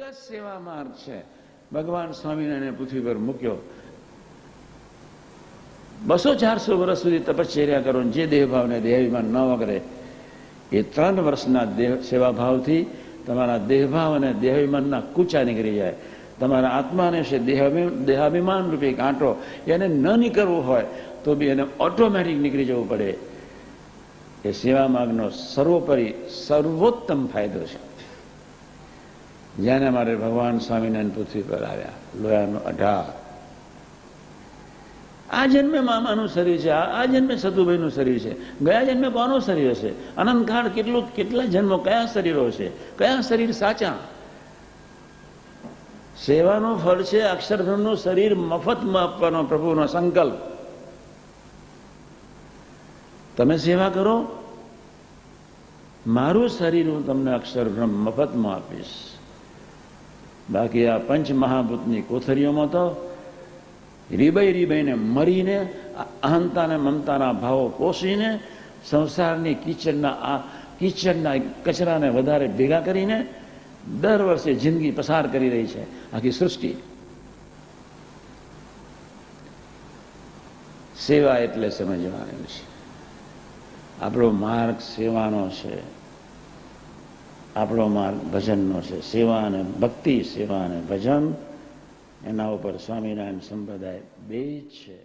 જ સેવા માર્ગ છે. ભગવાન સ્વામિનારાયણ પૃથ્વી પર મૂક્યો, 200-400 વર્ષ સુધી તપશ્ચર્યા કરો, જે દેહભાવને દેહાભિમાન ન વગરે, એ 3 વર્ષના સેવાભાવથી તમારા દેહભાવ અને દેહાભિમાનના કૂચા નીકળી જાય. તમારા આત્માને છે દેહાભિમાન રૂપી કાંટો, એને ન નીકળવું હોય તો બી એને ઓટોમેટિક નીકળી જવું પડે. એ સેવા માર્ગનો સર્વોપરી સર્વોત્તમ ફાયદો છે. જેને માટે ભગવાન સ્વામિનારાયણ પૃથ્વી પર આવ્યા, લોયાનો 18. આ જન્મે મામાનું શરીર છે, આ જન્મે સતુભાઈનું શરીર છે, ગયા જન્મે કોનું શરીર હશે, અનંતકાળ કેટલા જન્મો, કયા શરીરો છે, કયા શરીર સાચા. સેવાનું ફળ છે અક્ષરબ્રહ્મનું શરીર મફતમાં આપવાનો પ્રભુનો સંકલ્પ. તમે સેવા કરો, મારું શરીર હું તમને અક્ષરબ્રહ્મ મફતમાં આપીશ. બાકી આ પંચમહાભૂતની કોથરીઓમાં તો રીબાઈને મરીને, અહંતાને મમતાના ભાવો પોષીને, સંસારની કિચડના કચરાને વધારે ભેગા કરીને દર વર્ષે જિંદગી પસાર કરી રહી છે આખી સૃષ્ટિ. સેવા એટલે સમજવાનું છે. આપણો માર્ગ સેવાનો છે, આપણો માર્ગ ભજનનો છે. સેવા અને ભક્તિ, સેવા અને ભજન, એના ઉપર સ્વામિનારાયણ સંપ્રદાય બે જ છે.